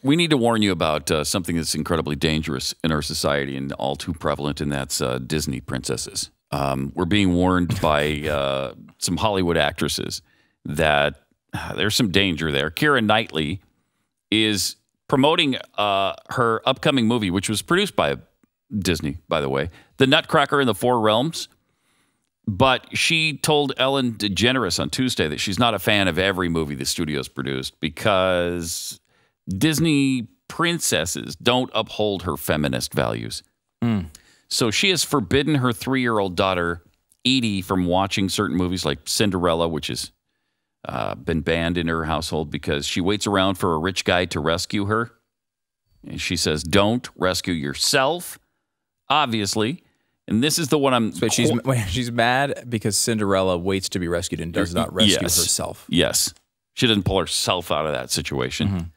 We need to warn you about something that's incredibly dangerous in our society and all too prevalent, and that's Disney princesses. We're being warned by some Hollywood actresses that there's some danger there. Keira Knightley is promoting her upcoming movie, which was produced by Disney, by the way, The Nutcracker in the Four Realms. But she told Ellen DeGeneres on Tuesday that she's not a fan of every movie the studio's produced because Disney princesses don't uphold her feminist values. So she has forbidden her 3-year-old daughter, Edie, from watching certain movies like Cinderella, which has been banned in her household because she waits around for a rich guy to rescue her. And she says, don't rescue yourself, obviously. And this is the one I'm... So she's mad because Cinderella waits to be rescued and does not rescue herself. Yes. She doesn't pull herself out of that situation.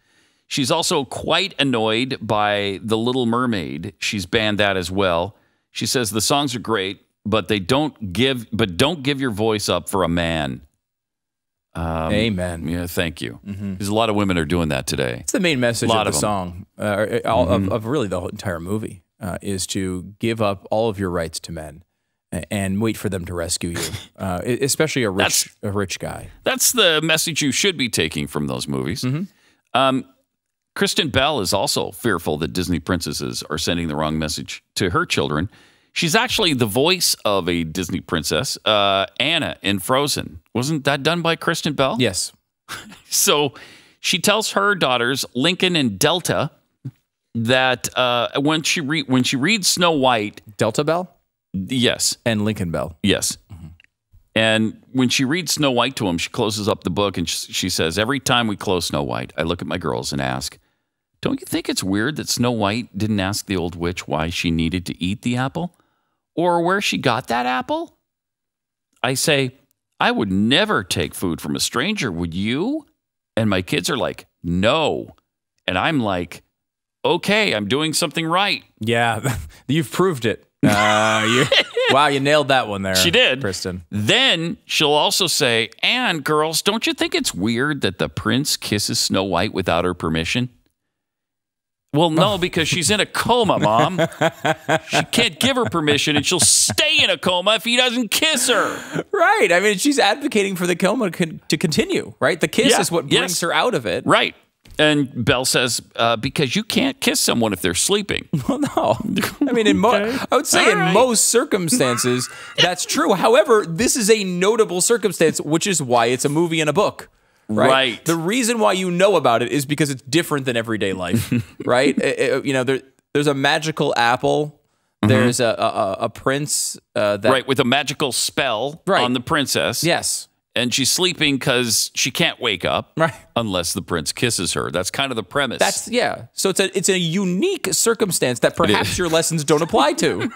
She's also quite annoyed by The Little Mermaid. She's banned that as well. She says the songs are great, but don't give your voice up for a man. Amen. Yeah, thank you. Because a lot of women are doing that today. It's the main message of the song, of really the whole entire movie, is to give up all of your rights to men and wait for them to rescue you, especially a rich guy. That's the message you should be taking from those movies. Kristen Bell is also fearful that Disney princesses are sending the wrong message to her children. She's actually the voice of a Disney princess, Anna in Frozen. Wasn't that done by Kristen Bell? Yes. So she tells her daughters, Lincoln and Delta, that when she reads Snow White... Delta Bell? Yes. And Lincoln Bell? Yes. And when she reads Snow White to him, she closes up the book and she says, every time we close Snow White, I look at my girls and ask, don't you think it's weird that Snow White didn't ask the old witch why she needed to eat the apple? Or where she got that apple? I say, I would never take food from a stranger, would you? And my kids are like, no. And I'm like, okay, I'm doing something right. Yeah, you've proved it. Wow, you nailed that one there. She did. Kristen. Then she'll also say, and girls, don't you think it's weird that the prince kisses Snow White without her permission? Well, no, because she's in a coma, Mom. She can't give her permission, and she'll stay in a coma if he doesn't kiss her. Right. I mean, she's advocating for the coma to continue, right? The kiss is what brings her out of it. Right. And Belle says, because you can't kiss someone if they're sleeping. Well, no. I mean, I would say in most circumstances, that's true. However, this is a notable circumstance, which is why it's a movie and a book. Right. The reason why you know about it is because it's different than everyday life, right? There's a magical apple. There's a prince with a magical spell on the princess. Yes. And she's sleeping because she can't wake up unless the prince kisses her. That's kind of the premise. So it's a unique circumstance that perhaps your lessons don't apply to.